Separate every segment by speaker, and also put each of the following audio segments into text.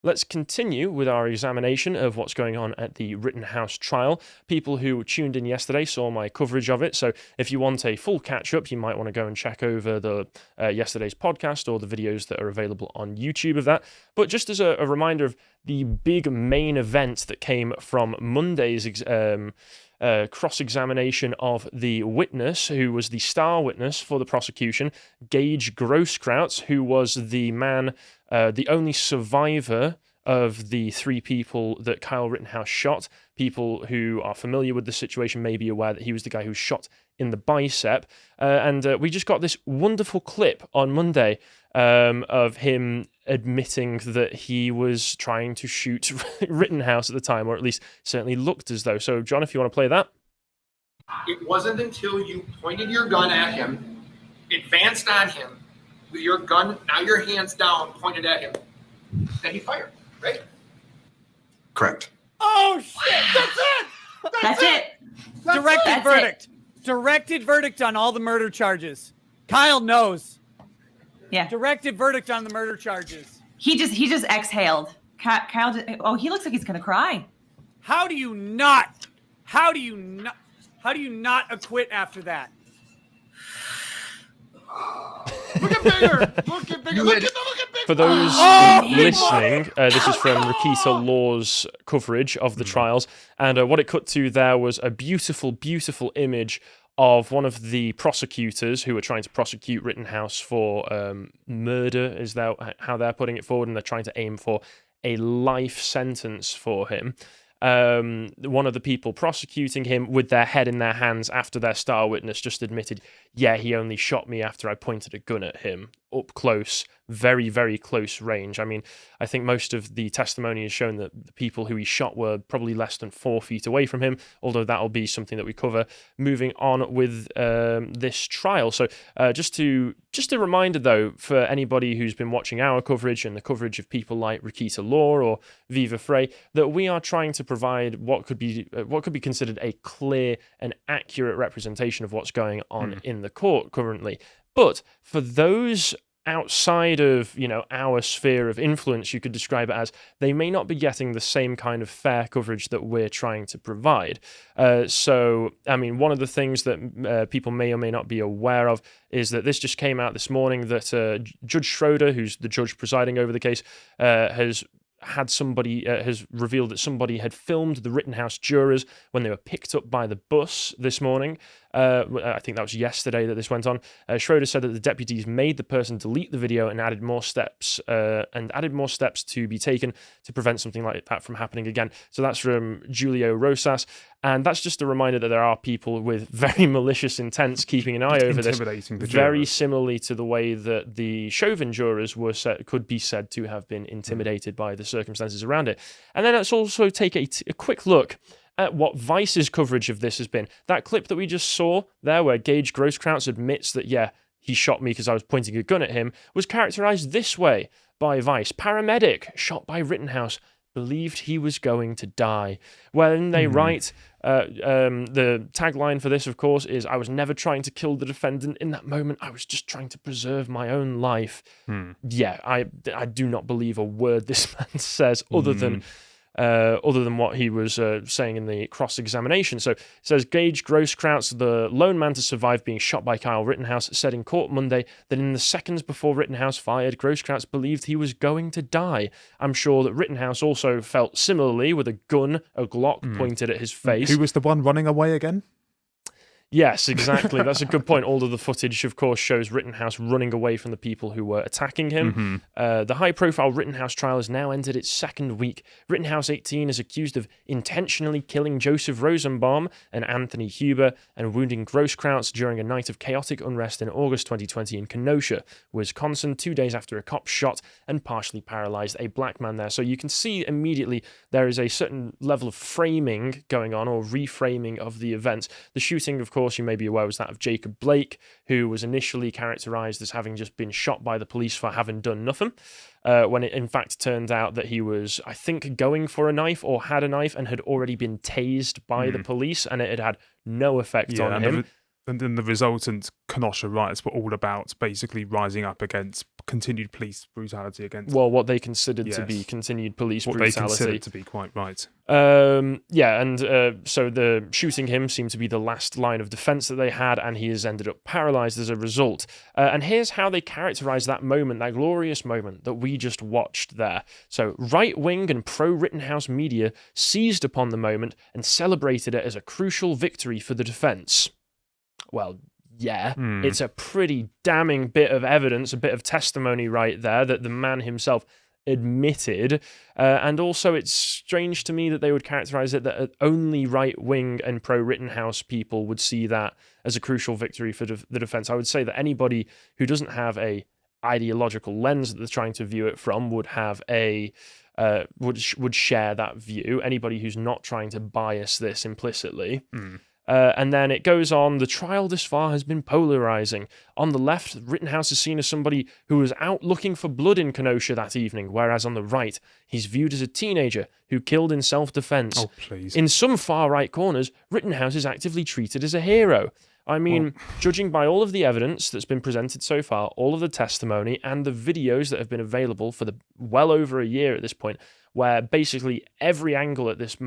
Speaker 1: Let's continue with our examination of what's going on at the Rittenhouse trial. People who tuned in yesterday saw my coverage of it, so if you want a full catch-up, you might want to go and check over the yesterday's podcast or the videos that are available on YouTube of that. But just as a reminder of the big main event that came from Monday's cross-examination of the witness, who was the star witness for the prosecution, Gage Grosskreutz, who was the man, the only survivor of the three people that Kyle Rittenhouse shot. People who are familiar with the situation may be aware that he was the guy who shot in the bicep. And we just got this wonderful clip on Monday of him admitting that he was trying to shoot Rittenhouse at the time, or at least certainly looked as though. So, John, if you want to play that.
Speaker 2: It wasn't until you pointed your gun at him, advanced on him, with your gun, now your hands down, pointed at him, that he fired, right?
Speaker 3: Correct.
Speaker 4: Oh, shit! That's it! Directed verdict. Directed verdict on all the murder charges. Kyle knows.
Speaker 5: Yeah.
Speaker 4: Directed verdict on the murder charges.
Speaker 5: He just exhaled. Kyle he looks like he's gonna cry.
Speaker 4: How do you not acquit after that?
Speaker 6: Look at bigger. Look at bigger. Look at bigger.
Speaker 1: For those listening, this is from Rakita Law's coverage of the trials, and what it cut to there was a beautiful, beautiful image of one of the prosecutors who were trying to prosecute Rittenhouse for murder, is that how they're putting it forward, and they're trying to aim for a life sentence for him. One of the people prosecuting him, with their head in their hands after their star witness, just admitted, yeah, he only shot me after I pointed a gun at him, up close, very, very close range. I mean, I think most of the testimony has shown that the people who he shot were probably less than 4 feet away from him, although that'll be something that we cover moving on with this trial. So just a reminder, though, for anybody who's been watching our coverage and the coverage of people like Rakita Law or Viva Frey, that we are trying to provide what could be considered a clear and accurate representation of what's going on in the court currently. But for those outside of, our sphere of influence, you could describe it as, they may not be getting the same kind of fair coverage that we're trying to provide. So, I mean, one of the things that people may or may not be aware of is that this just came out this morning that Judge Schroeder, who's the judge presiding over the case, has revealed that somebody had filmed the Rittenhouse jurors when they were picked up by the bus this morning. I think that was yesterday that this went on. Schroeder said that the deputies made the person delete the video and added more steps to be taken to prevent something like that from happening again. So that's from Julio Rosas. And that's just a reminder that there are people with very malicious intents keeping an eye over this, very similarly to the way that the Chauvin jurors could be said to have been intimidated by the circumstances around it. And then let's also take a quick look at what Vice's coverage of this has been. That clip that we just saw there where Gage Grosskreutz admits that, yeah, he shot me because I was pointing a gun at him, was characterized this way by Vice. Paramedic shot by Rittenhouse, believed he was going to die. When they write, the tagline for this, of course, is, I was never trying to kill the defendant in that moment. I was just trying to preserve my own life. Yeah, I do not believe a word this man says other than what he was saying in the cross-examination. So it says, Gage Grosskreutz, the lone man to survive being shot by Kyle Rittenhouse, said in court Monday that in the seconds before Rittenhouse fired, Grosskreutz believed he was going to die. I'm sure that Rittenhouse also felt similarly, with a gun, a Glock pointed at his face.
Speaker 6: Who was the one running away again?
Speaker 1: Yes, exactly. That's a good point. All of the footage, of course, shows Rittenhouse running away from the people who were attacking him. The high-profile Rittenhouse trial has now entered its second week. Rittenhouse 18 is accused of intentionally killing Joseph Rosenbaum and Anthony Huber and wounding Grosskreutz during a night of chaotic unrest in August 2020 in Kenosha, Wisconsin, 2 days after a cop shot and partially paralyzed a black man there. So you can see immediately there is a certain level of framing going on, or reframing of the events. The shooting, of course, you may be aware, was that of Jacob Blake, who was initially characterized as having just been shot by the police for having done nothing, when it in fact turned out that he was, I think, going for a knife or had a knife and had already been tased by the police, and it had had no effect on him.
Speaker 7: and then the resultant Kenosha riots were all about basically rising up against continued police brutality against
Speaker 1: what they considered to be
Speaker 7: Yes.
Speaker 1: continued police
Speaker 7: what they
Speaker 1: brutality.
Speaker 7: considered to be quite right.
Speaker 1: So the shooting him seemed to be the last line of defense that they had, and he has ended up paralyzed as a result. And here's how they characterize that moment, that glorious moment that we just watched there. So right-wing and pro-Rittenhouse media seized upon the moment and celebrated it as a crucial victory for the defense. Well, yeah, it's a pretty damning bit of evidence, a bit of testimony right there that the man himself admitted. And also it's strange to me that they would characterize it that only right-wing and pro-Rittenhouse people would see that as a crucial victory for the defense. I would say that anybody who doesn't have a ideological lens that they're trying to view it from would have a would share that view. Anybody who's not trying to bias this implicitly. And then it goes on, the trial this far has been polarizing. On the left, Rittenhouse is seen as somebody who was out looking for blood in Kenosha that evening, whereas on the right, he's viewed as a teenager who killed in self-defense.
Speaker 7: Oh, please.
Speaker 1: In some far-right corners, Rittenhouse is actively treated as a hero. I mean, judging by all of the evidence that's been presented so far, all of the testimony, and the videos that have been available for well over a year at this point, where basically every angle at this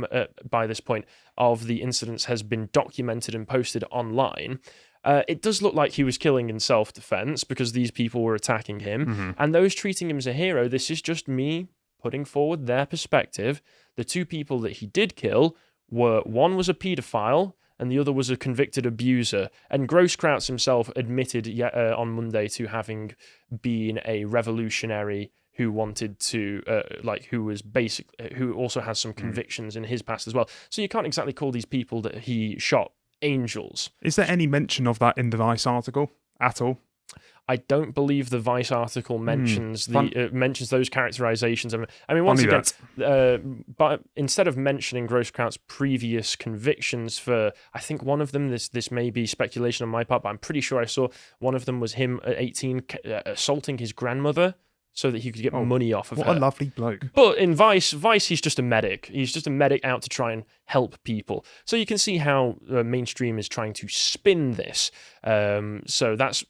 Speaker 1: by this point of the incidents has been documented and posted online, it does look like he was killing in self-defense because these people were attacking him, and those treating him as a hero. This is just me putting forward their perspective. The two people that he did kill one was a paedophile and the other was a convicted abuser. And Grosskreutz himself admitted on Monday to having been a revolutionary who wanted to, who also has some convictions in his past as well. So you can't exactly call these people that he shot angels.
Speaker 7: Is there any mention of that in the Vice article at all?
Speaker 1: I don't believe the Vice article mentions mentions those characterizations. I mean, once again, but instead of mentioning Grosskreutz' previous convictions for, I think one of them, this may be speculation on my part, but I'm pretty sure I saw one of them was him at 18 assaulting his grandmother so that he could get money off of her.
Speaker 7: What a lovely bloke.
Speaker 1: But in Vice, he's just a medic. He's just a medic out to try and help people. So you can see how mainstream is trying to spin this. As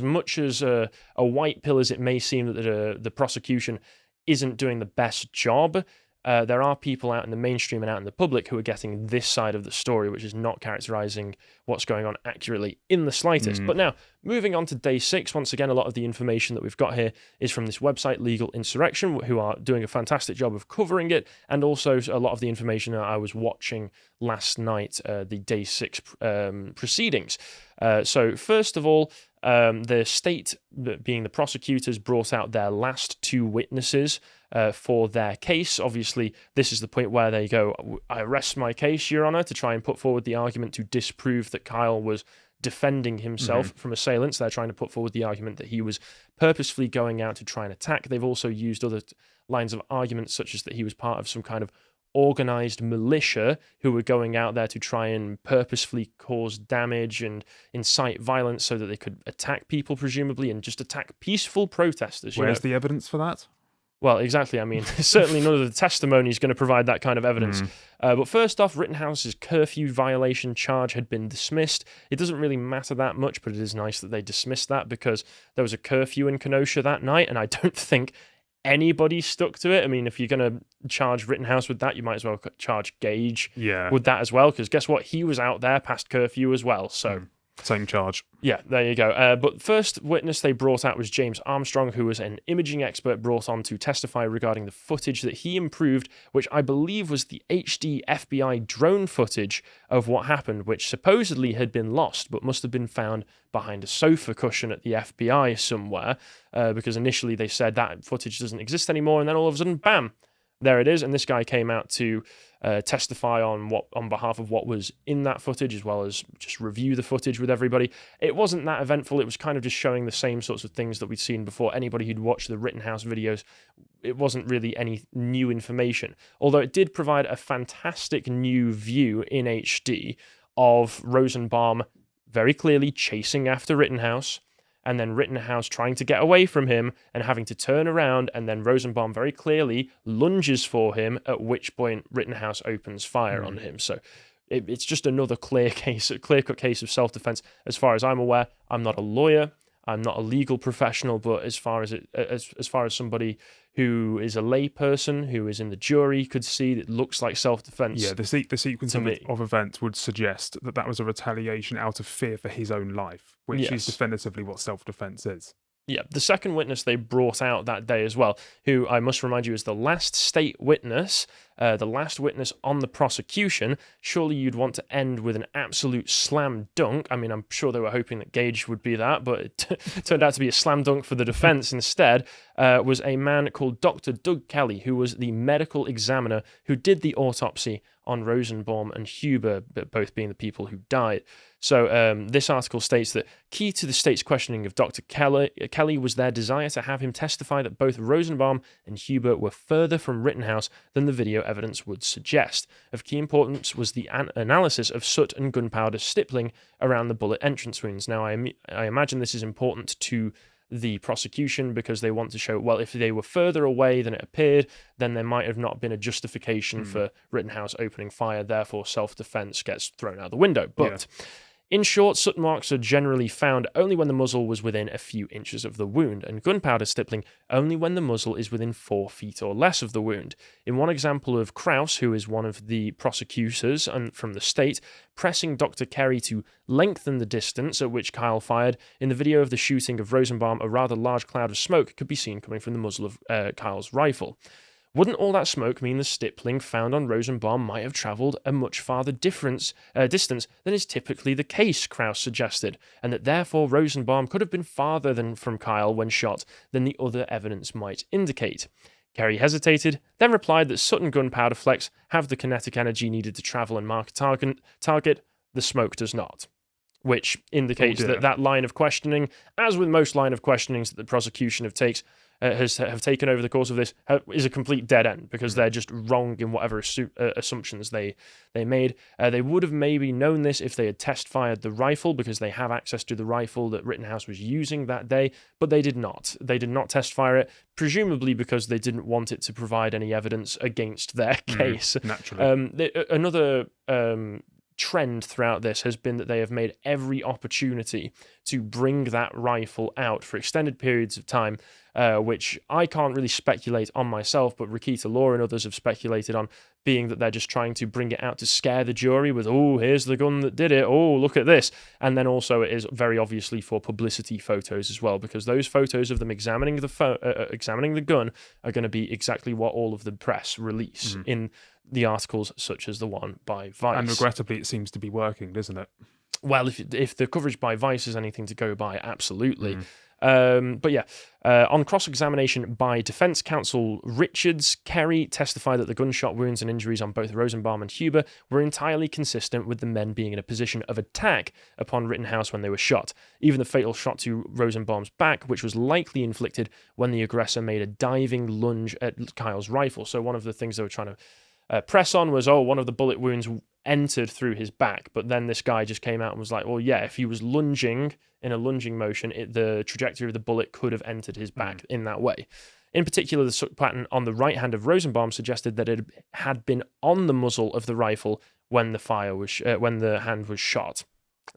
Speaker 1: much as a white pill as it may seem that the prosecution isn't doing the best job, there are people out in the mainstream and out in the public who are getting this side of the story, which is not characterizing what's going on accurately in the slightest. But now, moving on to day 6, once again, a lot of the information that we've got here is from this website, Legal Insurrection, who are doing a fantastic job of covering it, and also a lot of the information that I was watching last night, the day 6 proceedings. So first of all, the state, being the prosecutors, brought out their last 2 witnesses for their case. Obviously, this is the point where they go, I rest my case, Your Honor, to try and put forward the argument to disprove that Kyle was defending himself from assailants. They're trying to put forward the argument that he was purposefully going out to try and attack. They've also used other lines of argument, such as that he was part of some kind of organized militia who were going out there to try and purposefully cause damage and incite violence so that they could attack people, presumably, and just attack peaceful protesters.
Speaker 7: Where's the evidence for that?
Speaker 1: Well, exactly. I mean, certainly none of the testimony is going to provide that kind of evidence. But first off, Rittenhouse's curfew violation charge had been dismissed. It doesn't really matter that much, but it is nice that they dismissed that because there was a curfew in Kenosha that night, and I don't think anybody stuck to it. I mean, if you're going to charge Rittenhouse with that, you might as well charge Gage with that as well, because guess what? He was out there past curfew as well, so...
Speaker 7: Same charge.
Speaker 1: Yeah, there you go. But first witness they brought out was James Armstrong, who was an imaging expert brought on to testify regarding the footage that he improved, which I believe was the HD FBI drone footage of what happened, which supposedly had been lost, but must have been found behind a sofa cushion at the FBI somewhere, because initially they said that footage doesn't exist anymore, and then all of a sudden, bam, there it is. And this guy came out to testify on behalf of what was in that footage, as well as just review the footage with everybody. It wasn't that eventful. It was kind of just showing the same sorts of things that we'd seen before. Anybody who'd watched the Rittenhouse videos, it wasn't really any new information. Although it did provide a fantastic new view in HD of Rosenbaum very clearly chasing after Rittenhouse, and then Rittenhouse trying to get away from him and having to turn around, and then Rosenbaum very clearly lunges for him, at which point Rittenhouse opens fire on him. So it's just another clear-cut case of self-defense. As far as I'm aware, I'm not a lawyer, I'm not a legal professional, but as far as somebody who is a layperson who is in the jury could see, it looks like self-defense.
Speaker 7: Yeah, the sequence of events would suggest that was a retaliation out of fear for his own life, which is definitively what self-defense is.
Speaker 1: Yeah, the second witness they brought out that day as well, who I must remind you is the last state witness, the last witness on the prosecution. Surely you'd want to end with an absolute slam dunk. I mean, I'm sure they were hoping that Gage would be that, but it turned out to be a slam dunk for the defense instead, was a man called Dr. Doug Kelly, who was the medical examiner who did the autopsy on Rosenbaum and Huber, both being the people who died. So this article states that key to the state's questioning of Dr. Kelly was their desire to have him testify that both Rosenbaum and Huber were further from Rittenhouse than the video evidence would suggest. Of key importance was the analysis of soot and gunpowder stippling around the bullet entrance wounds. Now, I imagine this is important to the prosecution because they want to show, well, if they were further away than it appeared, then there might have not been a justification for Rittenhouse opening fire, therefore self-defense gets thrown out the window. But in short, soot marks are generally found only when the muzzle was within a few inches of the wound, and gunpowder stippling only when the muzzle is within 4 feet or less of the wound. In one example of Krause, who is one of the prosecutors and from the state, pressing Dr. Kerry to lengthen the distance at which Kyle fired, in the video of the shooting of Rosenbaum, a rather large cloud of smoke could be seen coming from the muzzle of Kyle's rifle. Wouldn't all that smoke mean the stippling found on Rosenbaum might have travelled a much farther distance than is typically the case, Krause suggested, and that therefore Rosenbaum could have been farther from Kyle when shot than the other evidence might indicate? Kerry hesitated, then replied that soot and gunpowder flecks have the kinetic energy needed to travel and mark a target. The smoke does not. Which indicates that line of questioning, as with most line of questionings that the prosecution have taken over the course of this, is a complete dead end because they're just wrong in whatever assumptions they made. They would have maybe known this if they had test fired the rifle because they have access to the rifle that Rittenhouse was using that day, but they did not. They did not test fire it, presumably because they didn't want it to provide any evidence against their case.
Speaker 7: Naturally.
Speaker 1: Another trend throughout this has been that they have made every opportunity to bring that rifle out for extended periods of time, which I can't really speculate on myself, but Rakita Law and others have speculated on, being that they're just trying to bring it out to scare the jury with, oh, here's the gun that did it, oh, look at this. And then also it is very obviously for publicity photos as well, because those photos of them examining the gun are going to be exactly what all of the press release in the articles such as the one by Vice.
Speaker 7: And regrettably, it seems to be working, doesn't it?
Speaker 1: Well, if the coverage by Vice is anything to go by, absolutely. On cross-examination by defense counsel Richards, Kerry testified that the gunshot wounds and injuries on both Rosenbaum and Huber were entirely consistent with the men being in a position of attack upon Rittenhouse when they were shot. Even the fatal shot to Rosenbaum's back, which was likely inflicted when the aggressor made a diving lunge at Kyle's rifle. So one of the things they were trying to press on was, one of the bullet wounds entered through his back, but then this guy just came out and was like, well, yeah, if he was lunging in a lunging motion, the trajectory of the bullet could have entered his back in that way. In particular, the soot pattern on the right hand of Rosenbaum suggested that it had been on the muzzle of the rifle when the hand was shot.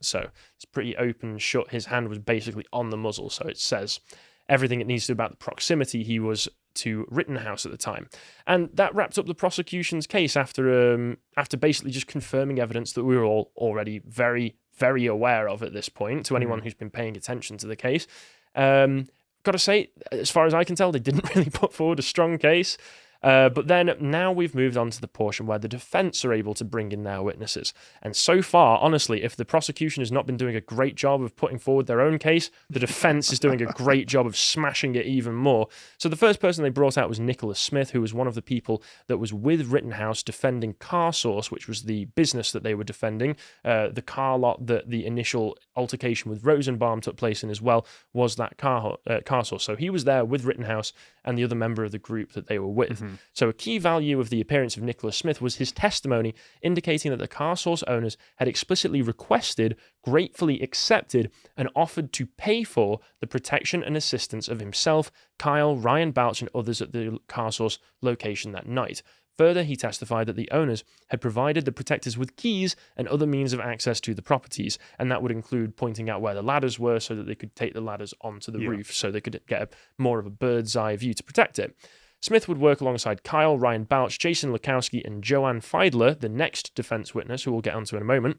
Speaker 1: So it's pretty open shut. His hand was basically on the muzzle, so it says everything it needs to about the proximity he was to Rittenhouse at the time. And that wrapped up the prosecution's case after basically just confirming evidence that we were all already very, very aware of at this point, to anyone who's been paying attention to the case. Got to say, as far as I can tell, they didn't really put forward a strong case. But then now we've moved on to the portion where the defense are able to bring in their witnesses. And so far, honestly, if the prosecution has not been doing a great job of putting forward their own case, the defense is doing a great job of smashing it even more. So the first person they brought out was Nicholas Smith, who was one of the people that was with Rittenhouse defending Car Source, which was the business that they were defending. The car lot that the initial altercation with Rosenbaum took place in as well was that car Source. So he was there with Rittenhouse and the other member of the group that they were with. So a key value of the appearance of Nicholas Smith was his testimony indicating that the Car Source owners had explicitly requested, gratefully accepted, and offered to pay for the protection and assistance of himself, Kyle, Ryan Bouch, and others at the Car Source location that night. Further, he testified that the owners had provided the protectors with keys and other means of access to the properties, and that would include pointing out where the ladders were so that they could take the ladders onto the roof so they could get more of a bird's eye view to protect it. Smith would work alongside Kyle, Ryan Balch, Jason Lukowski, and Joanne Fiedler, the next defense witness, who we'll get onto in a moment,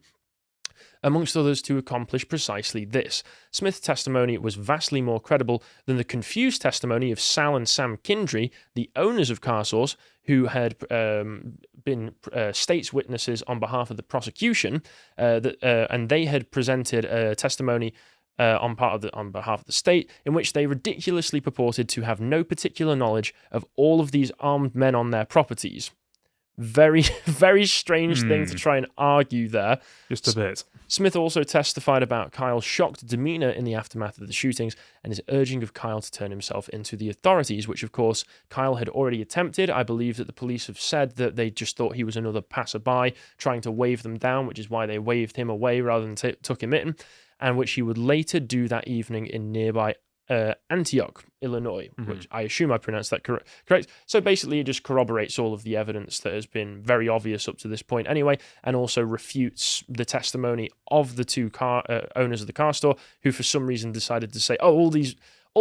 Speaker 1: amongst others, to accomplish precisely this. Smith's testimony was vastly more credible than the confused testimony of Sal and Sam Kindry, the owners of CarSource, who had been state's witnesses on behalf of the prosecution, and they had presented a testimony on behalf of the state, in which they ridiculously purported to have no particular knowledge of all of these armed men on their properties. Very, very strange thing to try and argue there.
Speaker 7: Just a bit.
Speaker 1: Smith also testified about Kyle's shocked demeanor in the aftermath of the shootings and his urging of Kyle to turn himself into the authorities, which, of course, Kyle had already attempted. I believe that the police have said that they just thought he was another passerby trying to wave them down, which is why they waved him away rather than took him in, and which he would later do that evening in nearby Antioch, Illinois, which I assume I pronounced that correct. So basically, it just corroborates all of the evidence that has been very obvious up to this point anyway, and also refutes the testimony of the two owners of the car store, who for some reason decided to say, oh, all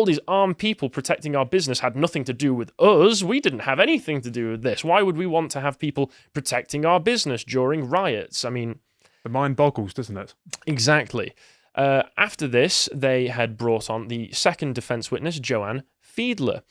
Speaker 1: these armed people protecting our business had nothing to do with us. We didn't have anything to do with this. Why would we want to have people protecting our business during riots? I mean,
Speaker 7: the mind boggles, doesn't it?
Speaker 1: Exactly. After this, they had brought on the second defense witness, Joanne Fiedler,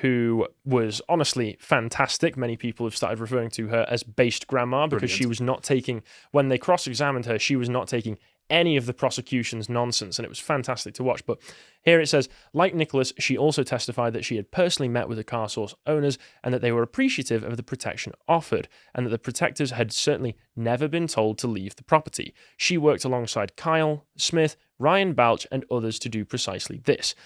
Speaker 1: who was honestly fantastic. Many people have started referring to her as based grandma because she was not taking, when they cross-examined her, she was not taking any of the prosecution's nonsense, and it was fantastic to watch. But here it says, like Nicholas, she also testified that she had personally met with the CarSource owners and that they were appreciative of the protection offered, and that the protectors had certainly never been told to leave the property. She worked alongside Kyle, Smith, Ryan Balch, and others to do precisely this.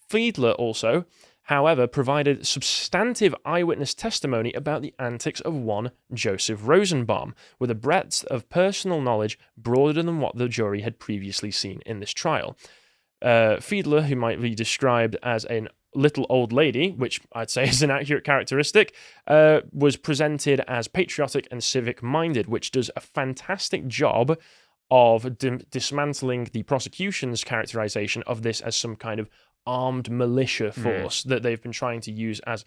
Speaker 1: Fiedler also, however, provided substantive eyewitness testimony about the antics of one Joseph Rosenbaum, with a breadth of personal knowledge broader than what the jury had previously seen in this trial. Fiedler, who might be described as a little old lady, which I'd say is an accurate characteristic, was presented as patriotic and civic-minded, which does a fantastic job of dismantling the prosecution's characterization of this as some kind of armed militia force that they've been trying to use as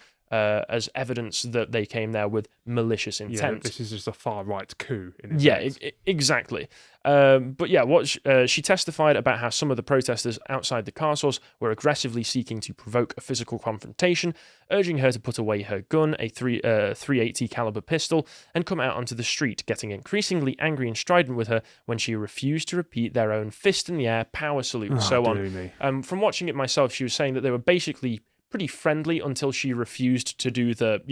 Speaker 1: evidence that they came there with malicious intent.
Speaker 7: Yeah, this is just a far-right coup.
Speaker 1: Exactly. But yeah, she testified about how some of the protesters outside the CarSource were aggressively seeking to provoke a physical confrontation, urging her to put away her gun, a .380 caliber pistol, and come out onto the street, getting increasingly angry and strident with her when she refused to repeat their own fist in the air power salute and so on. From watching it myself, she was saying that they were basically pretty friendly until she refused to do the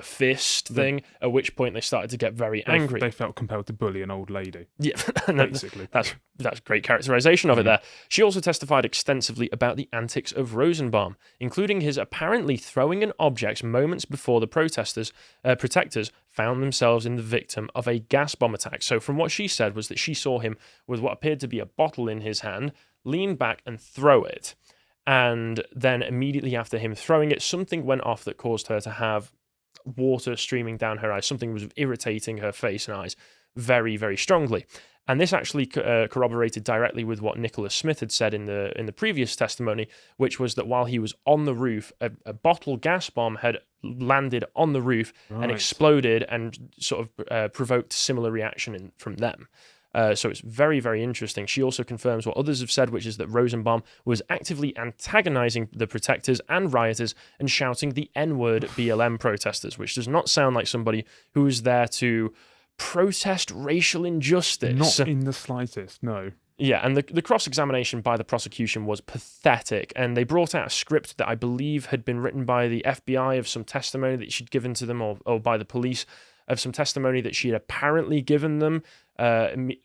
Speaker 1: fist thing, at which point they started to get very angry.
Speaker 7: They felt compelled to bully an old lady.
Speaker 1: Yeah,
Speaker 7: basically.
Speaker 1: That's great characterization of it there. She also testified extensively about the antics of Rosenbaum, including his apparently throwing an object moments before the protectors found themselves in the victim of a gas bomb attack. So from what she said was that she saw him with what appeared to be a bottle in his hand, lean back and throw it. And then immediately after him throwing it, something went off that caused her to have water streaming down her eyes. Something was irritating her face and eyes very, very strongly. And this actually corroborated directly with what Nicholas Smith had said in the previous testimony, which was that while he was on the roof, a bottle gas bomb had landed on the roof and exploded and sort of provoked similar reaction from them. So it's very, very interesting. She also confirms what others have said, which is that Rosenbaum was actively antagonizing the protectors and rioters and shouting the N-word BLM protesters, which does not sound like somebody who was there to protest racial injustice.
Speaker 7: Not in the slightest, no.
Speaker 1: Yeah, and the cross-examination by the prosecution was pathetic, and they brought out a script that I believe had been written by the FBI of some testimony that she'd given to them, or by the police, of some testimony that she had apparently given them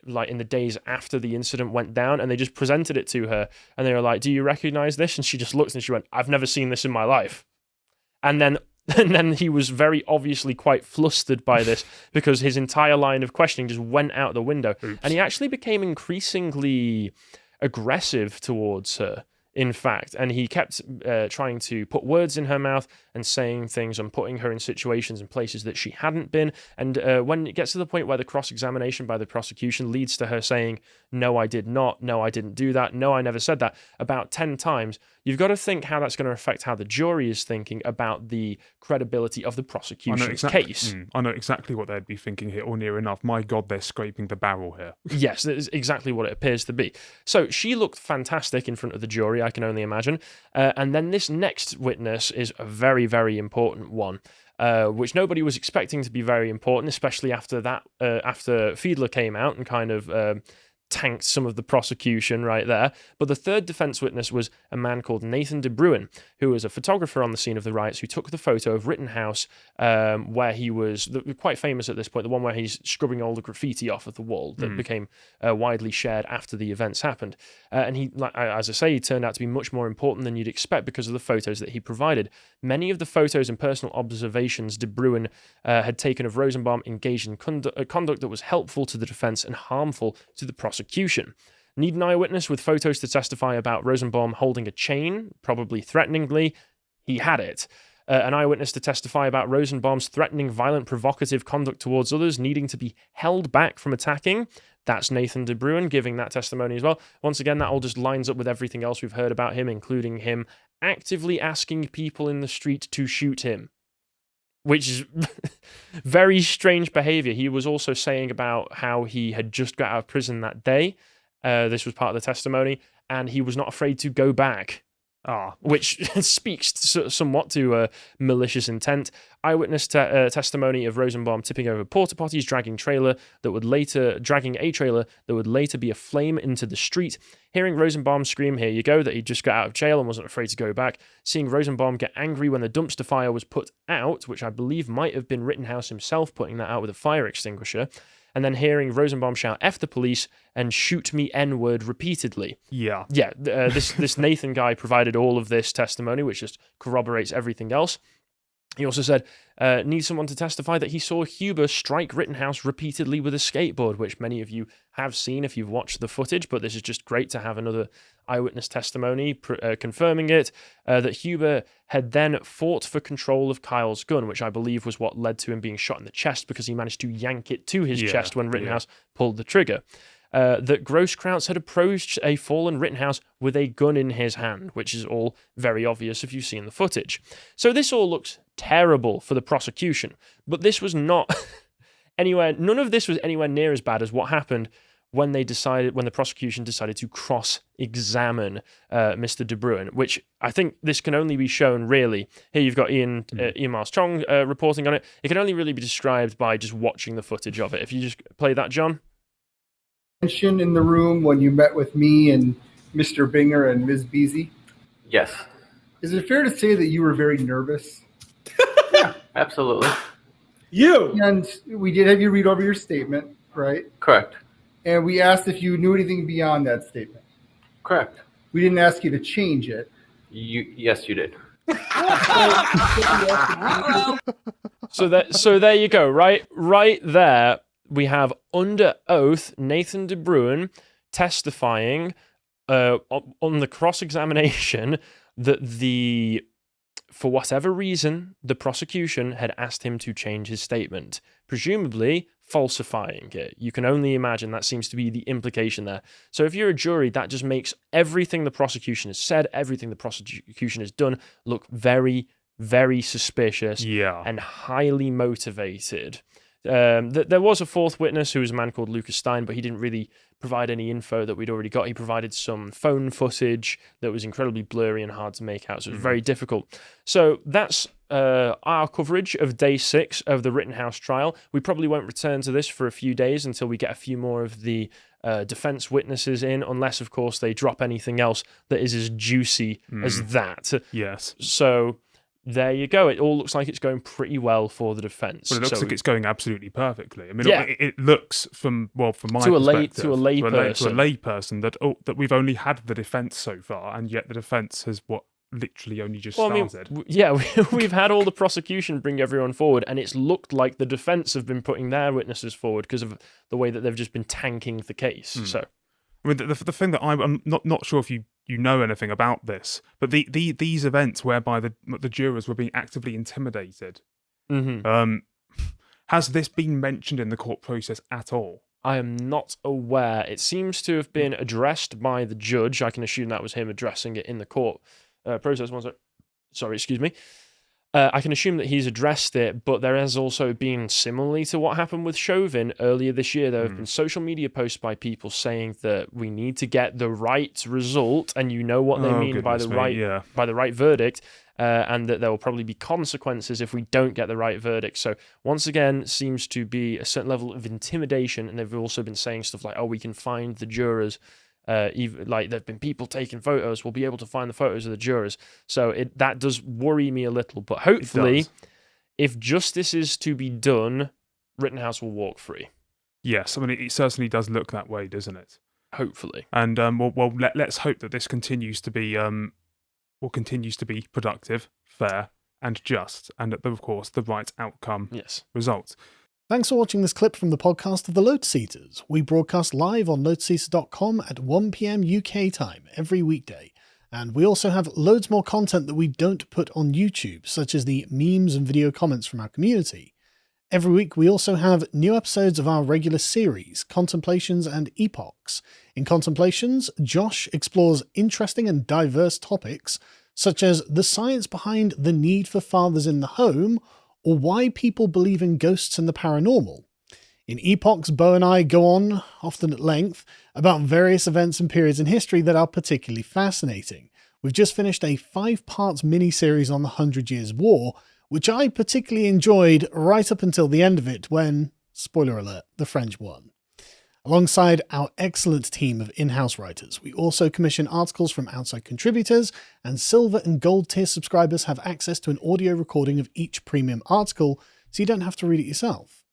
Speaker 1: like in the days after the incident went down, and they just presented it to her, and they were like, do you recognize this? And she just looked and she went, I've never seen this in my life. And then he was very obviously quite flustered by this because his entire line of questioning just went out the window. Oops. And he actually became increasingly aggressive towards her in fact. And he kept trying to put words in her mouth and saying things and putting her in situations and places that she hadn't been. And when it gets to the point where the cross-examination by the prosecution leads to her saying, no, I did not, no, I didn't do that, no, I never said that, about 10 times, you've got to think how that's going to affect how the jury is thinking about the credibility of the prosecution's case.
Speaker 7: I know exactly what they'd be thinking here, or near enough. My God, they're scraping the barrel here.
Speaker 1: Yes, that is exactly what it appears to be. So she looked fantastic in front of the jury, I can only imagine. And then this next witness is a very, very important one, which nobody was expecting to be very important, especially after that, after Fiedler came out and kind of tanked some of the prosecution right there. But the third defense witness was a man called Nathan de Bruyne, who was a photographer on the scene of the riots, who took the photo of Rittenhouse, where he was quite famous at this point, the one where he's scrubbing all the graffiti off of the wall that became widely shared after the events happened. And he, as I say, he turned out to be much more important than you'd expect because of the photos that he provided. Many of the photos and personal observations de Bruyne had taken of Rosenbaum engaged in conduct that was helpful to the defense and harmful to the prosecution. Need an eyewitness with photos to testify about Rosenbaum holding a chain, probably threateningly? He had it. An eyewitness to testify about Rosenbaum's threatening, violent, provocative conduct towards others, needing to be held back from attacking? That's Nathan de Bruyne giving that testimony as well. Once again, that all just lines up with everything else we've heard about him, including him actively asking people in the street to shoot him, which is very strange behavior. He was also saying about how he had just got out of prison that day. This was part of the testimony, and he was not afraid to go back. Which speaks somewhat to malicious intent. Eyewitness testimony of Rosenbaum tipping over porta potties, dragging a trailer that would later be aflame into the street. Hearing Rosenbaum scream, "Here you go," that he just got out of jail and wasn't afraid to go back. Seeing Rosenbaum get angry when the dumpster fire was put out, which I believe might have been Rittenhouse himself putting that out with a fire extinguisher. And then hearing Rosenbaum shout "F the police" and "shoot me N-word" repeatedly. Yeah. This Nathan guy provided all of this testimony, which just corroborates everything else. He also said, needs someone to testify that he saw Huber strike Rittenhouse repeatedly with a skateboard, which many of you have seen if you've watched the footage, but this is just great to have another eyewitness testimony confirming it, that Huber had then fought for control of Kyle's gun, which I believe was what led to him being shot in the chest because he managed to yank it to his chest when Rittenhouse pulled the trigger. That Grosskreutz had approached a fallen Rittenhouse with a gun in his hand, which is all very obvious if you've seen the footage. So this all looks terrible for the prosecution, but this was not none of this was anywhere near as bad as what happened when the prosecution decided to cross-examine Mr. de Bruyne, which I think this can only be shown really. Here you've got Ian Armstrong reporting on it. It can only really be described by just watching the footage of it. If you just play that, John.
Speaker 8: In the room when you met with me and Mr. Binger and Ms. Beasy?
Speaker 9: Yes.
Speaker 8: Is it fair to say that you were very nervous?
Speaker 9: Yeah, absolutely.
Speaker 8: And we did have you read over your statement, right?
Speaker 9: Correct.
Speaker 8: And we asked if you knew anything beyond that statement.
Speaker 9: Correct.
Speaker 8: We didn't ask you to change it.
Speaker 9: Yes, you did.
Speaker 1: So there you go. Right there. We have under oath Nathan de Bruyne testifying on the cross-examination that for whatever reason, the prosecution had asked him to change his statement, presumably falsifying it. You can only imagine that seems to be the implication there. So if you're a jury, that just makes everything the prosecution has said, everything the prosecution has done, look very, very suspicious and highly motivated. There was a fourth witness who was a man called Lucas Stein, but he didn't really provide any info that we'd already got. He provided some phone footage that was incredibly blurry and hard to make out, so it was very difficult. So that's our coverage of day 6 of the Rittenhouse trial. We probably won't return to this for a few days until we get a few more of the defense witnesses in, unless, of course, they drop anything else that is as juicy as that.
Speaker 7: Yes.
Speaker 1: So there you go. It all looks like it's going pretty well for the defense.
Speaker 7: Well, it looks like it's going absolutely perfectly. I mean, it looks from my perspective,
Speaker 1: to a lay person
Speaker 7: that we've only had the defense so far, and yet the defense has literally only just started.
Speaker 1: We've had all the prosecution bring everyone forward, and it's looked like the defense have been putting their witnesses forward because of the way that they've just been tanking the case. So,
Speaker 7: I mean, the thing that I'm not sure if you you know anything about this. But these events whereby the jurors were being actively intimidated, has this been mentioned in the court process at all?
Speaker 1: I am not aware. It seems to have been addressed by the judge. I can assume that was him addressing it in the court process. Sorry, excuse me. I can assume that he's addressed it, but there has also been, similarly to what happened with Chauvin earlier this year, there have been social media posts by people saying that we need to get the right result, and you know what they mean by the right verdict, and that there will probably be consequences if we don't get the right verdict. So once again, seems to be a certain level of intimidation, and they've also been saying stuff like, "Oh, we can find the jurors." Even like there've been people taking photos, we'll be able to find the photos of the jurors. So that does worry me a little. But hopefully, if justice is to be done, Rittenhouse will walk free.
Speaker 7: Yes, I mean it certainly does look that way, doesn't it?
Speaker 1: Hopefully.
Speaker 7: And let's hope that this continues to be productive, fair, and just, and that of course the right outcome results.
Speaker 10: Thanks for watching this clip from the podcast of the Lotus Eaters. We broadcast live on lotuseaters.com at 1 PM UK time every weekday. And we also have loads more content that we don't put on YouTube, such as the memes and video comments from our community. Every week we also have new episodes of our regular series, Contemplations and Epochs. In Contemplations, Josh explores interesting and diverse topics, such as the science behind the need for fathers in the home, or why people believe in ghosts and the paranormal. In Epochs, Bo and I go on, often at length, about various events and periods in history that are particularly fascinating. We've just finished a 5-part mini-series on the 100 Years' War, which I particularly enjoyed right up until the end of it when, spoiler alert, the French won. Alongside our excellent team of in-house writers, we also commission articles from outside contributors, and Silver and Gold tier subscribers have access to an audio recording of each premium article, so you don't have to read it yourself.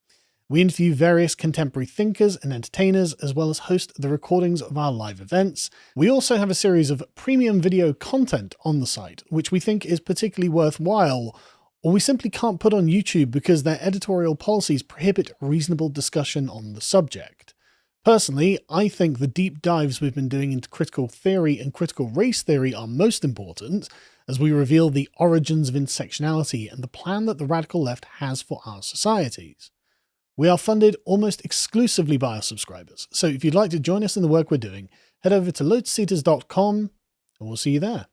Speaker 10: We interview various contemporary thinkers and entertainers, as well as host the recordings of our live events. We also have a series of premium video content on the site, which we think is particularly worthwhile, or we simply can't put on YouTube because their editorial policies prohibit reasonable discussion on the subject. Personally, I think the deep dives we've been doing into critical theory and critical race theory are most important, as we reveal the origins of intersectionality and the plan that the radical left has for our societies. We are funded almost exclusively by our subscribers, so if you'd like to join us in the work we're doing, head over to lotuseaters.com and we'll see you there.